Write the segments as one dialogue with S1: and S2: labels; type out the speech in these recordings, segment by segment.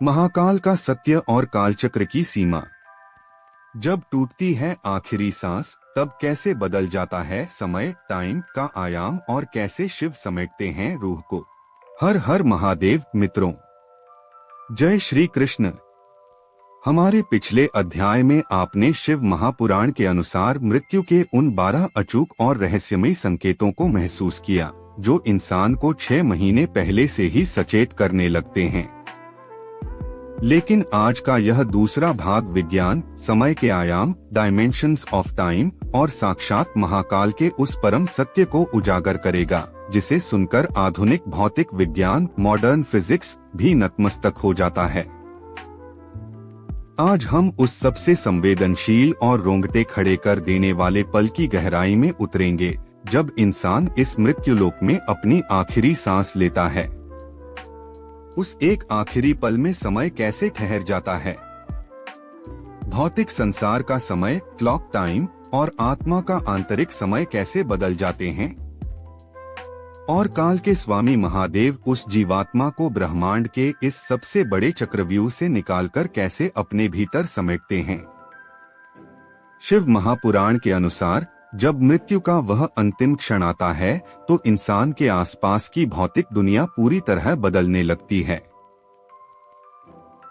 S1: महाकाल का सत्य और कालचक्र की सीमा। जब टूटती है आखिरी सांस, तब कैसे बदल जाता है समय, टाइम का आयाम, और कैसे शिव समेटते हैं रूह को। हर हर महादेव मित्रों, जय श्री कृष्ण। हमारे पिछले अध्याय में आपने शिव महापुराण के अनुसार मृत्यु के उन 12 अचूक और रहस्यमयी संकेतों को महसूस किया, जो इंसान को 6 महीने पहले से ही सचेत करने लगते हैं। लेकिन आज का यह दूसरा भाग विज्ञान, समय के आयाम, डायमेंशंस ऑफ टाइम और साक्षात महाकाल के उस परम सत्य को उजागर करेगा, जिसे सुनकर आधुनिक भौतिक विज्ञान, मॉडर्न फिजिक्स भी नतमस्तक हो जाता है। आज हम उस सबसे संवेदनशील और रोंगटे खड़े कर देने वाले पल की गहराई में उतरेंगे, जब इंसान इस मृत्युलोक में अपनी आखिरी सांस लेता है। उस एक आखिरी पल में समय कैसे ठहर जाता है। भौतिक संसार का समय, क्लॉक टाइम, और आत्मा का आंतरिक समय कैसे बदल जाते हैं, और काल के स्वामी महादेव उस जीवात्मा को ब्रह्मांड के इस सबसे बड़े चक्रव्यूह से निकालकर कैसे अपने भीतर समेटते हैं। शिव महापुराण के अनुसार जब मृत्यु का वह अंतिम क्षण आता है, तो इंसान के आसपास की भौतिक दुनिया पूरी तरह बदलने लगती है।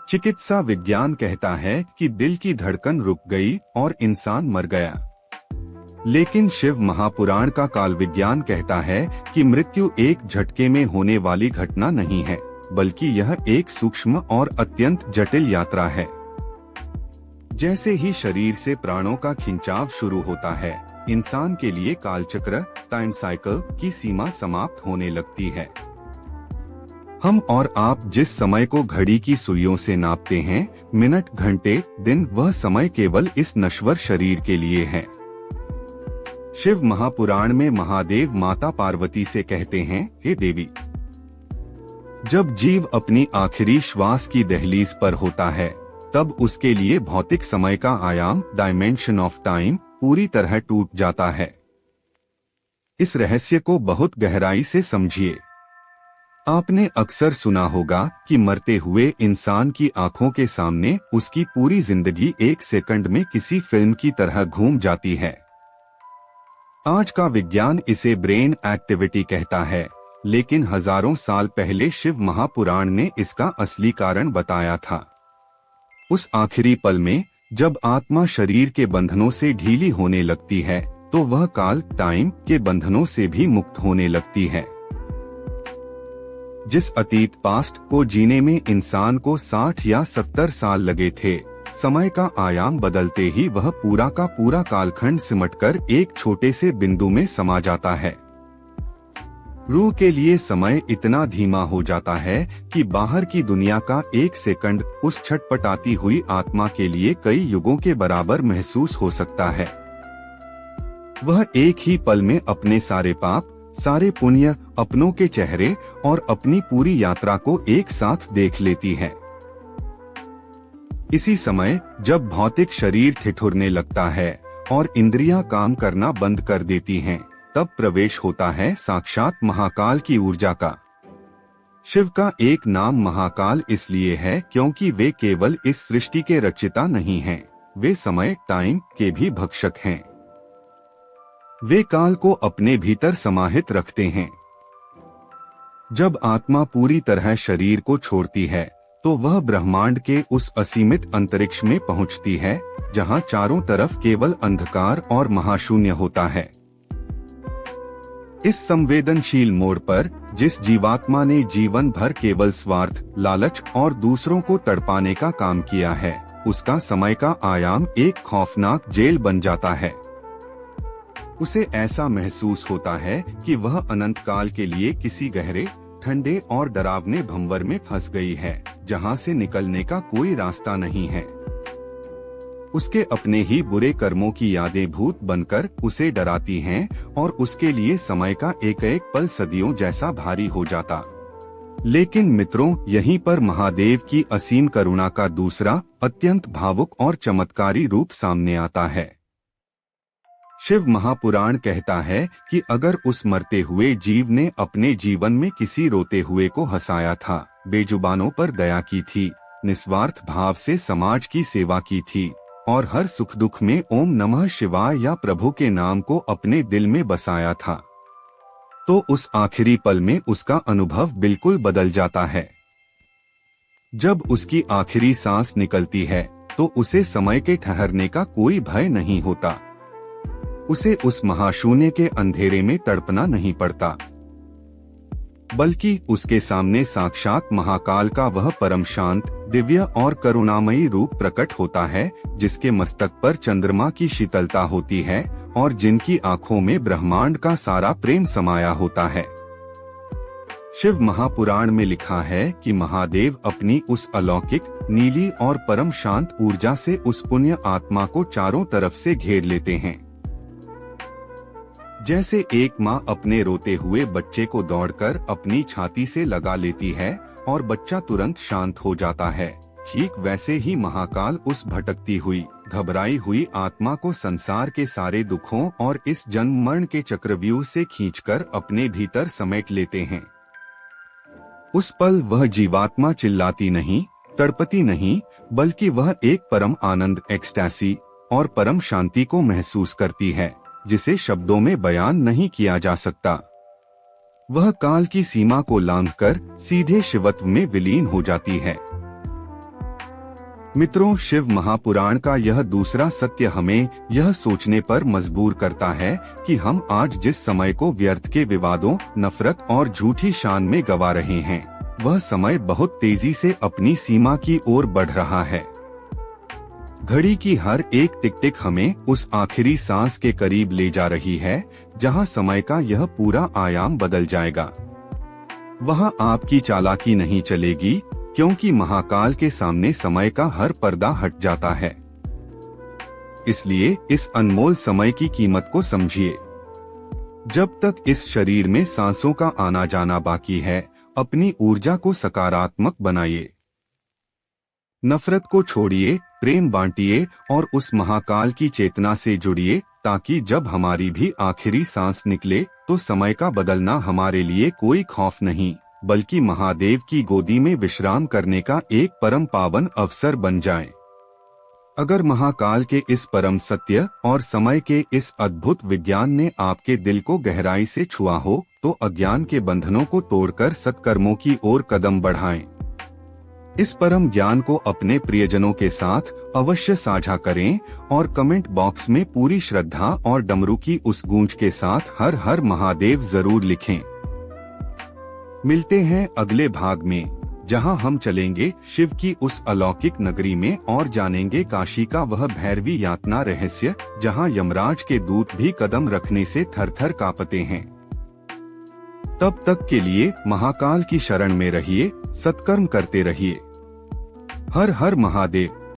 S1: चिकित्सा विज्ञान कहता है कि दिल की धड़कन रुक गई और इंसान मर गया। लेकिन शिव महापुराण का काल विज्ञान कहता है कि मृत्यु एक झटके में होने वाली घटना नहीं है, बल्कि यह एक सूक्ष्म और अत्यंत जटिल यात्रा है। जैसे ही शरीर से प्राणों का खिंचाव शुरू होता है, इंसान के लिए कालचक्र, टाइम साइकिल की सीमा समाप्त होने लगती है। हम और आप जिस समय को घड़ी की सुइयों से नापते हैं, मिनट, घंटे, दिन, वह समय केवल इस नश्वर शरीर के लिए है। शिव महापुराण में महादेव माता पार्वती से कहते हैं, हे देवी, जब जीव अपनी आखिरी श्वास की दहलीज पर होता है, तब उसके लिए भौतिक समय का आयाम, डायमेंशन ऑफ टाइम, पूरी तरह टूट जाता है। इस रहस्य को बहुत गहराई से समझिए। आपने अक्सर सुना होगा कि मरते हुए इंसान की आंखों के सामने उसकी पूरी जिंदगी एक सेकंड में किसी फिल्म की तरह घूम जाती है। आज का विज्ञान इसे ब्रेन एक्टिविटी कहता है, लेकिन हजारों साल पहले शिव महापुराण ने इसका असली कारण बताया था। उस आखिरी पल में जब आत्मा शरीर के बंधनों से ढीली होने लगती है, तो वह काल, टाइम के बंधनों से भी मुक्त होने लगती है। जिस अतीत पास्ट को जीने में इंसान को 60 या 70 साल लगे थे, समय का आयाम बदलते ही वह पूरा का पूरा कालखंड सिमटकर एक छोटे से बिंदु में समा जाता है। रूह के लिए समय इतना धीमा हो जाता है कि बाहर की दुनिया का एक सेकंड उस छटपटाती हुई आत्मा के लिए कई युगों के बराबर महसूस हो सकता है। वह एक ही पल में अपने सारे पाप, सारे पुण्य, अपनों के चेहरे और अपनी पूरी यात्रा को एक साथ देख लेती है। इसी समय जब भौतिक शरीर ठिठुरने लगता है और इंद्रियां काम करना बंद कर देती हैं, तब प्रवेश होता है साक्षात महाकाल की ऊर्जा का। शिव का एक नाम महाकाल इसलिए है क्योंकि वे केवल इस सृष्टि के रचयिता नहीं हैं, वे समय, टाइम के भी भक्षक हैं। वे काल को अपने भीतर समाहित रखते हैं। जब आत्मा पूरी तरह शरीर को छोड़ती है, तो वह ब्रह्मांड के उस असीमित अंतरिक्ष में पहुंचती है, जहां चारों तरफ केवल अंधकार और महाशून्य होता है। इस संवेदनशील मोड़ पर जिस जीवात्मा ने जीवन भर केवल स्वार्थ, लालच और दूसरों को तड़पाने का काम किया है, उसका समय का आयाम एक खौफनाक जेल बन जाता है। उसे ऐसा महसूस होता है कि वह अनंत काल के लिए किसी गहरे, ठंडे और डरावने भंवर में फंस गई है, जहां से निकलने का कोई रास्ता नहीं है। उसके अपने ही बुरे कर्मों की यादें भूत बनकर उसे डराती हैं और उसके लिए समय का एक एक पल सदियों जैसा भारी हो जाता। लेकिन मित्रों, यहीं पर महादेव की असीम करुणा का दूसरा, अत्यंत भावुक और चमत्कारी रूप सामने आता है। शिव महापुराण कहता है कि अगर उस मरते हुए जीव ने अपने जीवन में किसी रोते हुए को हंसाया था, बेजुबानों पर दया की थी, निस्वार्थ भाव से समाज की सेवा की थी और हर सुख दुख में ओम नमः शिवाय या प्रभु के नाम को अपने दिल में बसाया था, तो उस आखिरी पल में उसका अनुभव बिल्कुल बदल जाता है। जब उसकी आखिरी सांस निकलती है तो उसे समय के ठहरने का कोई भय नहीं होता। उसे उस महाशून्य के अंधेरे में तड़पना नहीं पड़ता, बल्कि उसके सामने साक्षात महाकाल का वह परम शांत, दिव्य और करुणामयी रूप प्रकट होता है, जिसके मस्तक पर चंद्रमा की शीतलता होती है और जिनकी आंखों में ब्रह्मांड का सारा प्रेम समाया होता है। शिव महापुराण में लिखा है कि महादेव अपनी उस अलौकिक, नीली और परम शांत ऊर्जा से उस पुण्य आत्मा को चारों तरफ से घेर लेते हैं। जैसे एक माँ अपने रोते हुए बच्चे को दौड़कर अपनी छाती से लगा लेती है और बच्चा तुरंत शांत हो जाता है, ठीक वैसे ही महाकाल उस भटकती हुई, घबराई हुई आत्मा को संसार के सारे दुखों और इस जन्म मरण के चक्रव्यूह से खींचकर अपने भीतर समेट लेते हैं। उस पल वह जीवात्मा चिल्लाती नहीं, तड़पती नहीं, बल्कि वह एक परम आनंद, एक्सटैसी और परम शांति को महसूस करती है, जिसे शब्दों में बयान नहीं किया जा सकता। वह काल की सीमा को लांघकर सीधे शिवत्व में विलीन हो जाती है। मित्रों, शिव महापुराण का यह दूसरा सत्य हमें यह सोचने पर मजबूर करता है कि हम आज जिस समय को व्यर्थ के विवादों, नफरत और झूठी शान में गवा रहे हैं, वह समय बहुत तेजी से अपनी सीमा की ओर बढ़ रहा है। घड़ी की हर एक टिक टिक हमें उस आखिरी सांस के करीब ले जा रही है, जहां समय का यह पूरा आयाम बदल जाएगा। वहां आपकी चालाकी नहीं चलेगी, क्योंकि महाकाल के सामने समय का हर पर्दा हट जाता है। इसलिए इस अनमोल समय की कीमत को समझिए। जब तक इस शरीर में सांसों का आना जाना बाकी है, अपनी ऊर्जा को सकारात्मक बनाइए। नफरत को छोड़िए, प्रेम बांटिए और उस महाकाल की चेतना से जुड़िए, ताकि जब हमारी भी आखिरी सांस निकले तो समय का बदलना हमारे लिए कोई खौफ नहीं, बल्कि महादेव की गोदी में विश्राम करने का एक परम पावन अवसर बन जाए। अगर महाकाल के इस परम सत्य और समय के इस अद्भुत विज्ञान ने आपके दिल को गहराई से छुआ हो, तो अज्ञान के बंधनों को तोड़कर सत्कर्मों की ओर कदम बढ़ाएं। इस परम ज्ञान को अपने प्रियजनों के साथ अवश्य साझा करें और कमेंट बॉक्स में पूरी श्रद्धा और डमरू की उस गूंज के साथ हर हर महादेव जरूर लिखें। मिलते हैं अगले भाग में, जहां हम चलेंगे शिव की उस अलौकिक नगरी में और जानेंगे काशी का वह भैरवी यातना रहस्य, जहां यमराज के दूत भी कदम रखने से थर-थर कांपते हैं। तब तक के लिए महाकाल की शरण में रहिए, सत्कर्म करते रहिए। हर हर महादेव।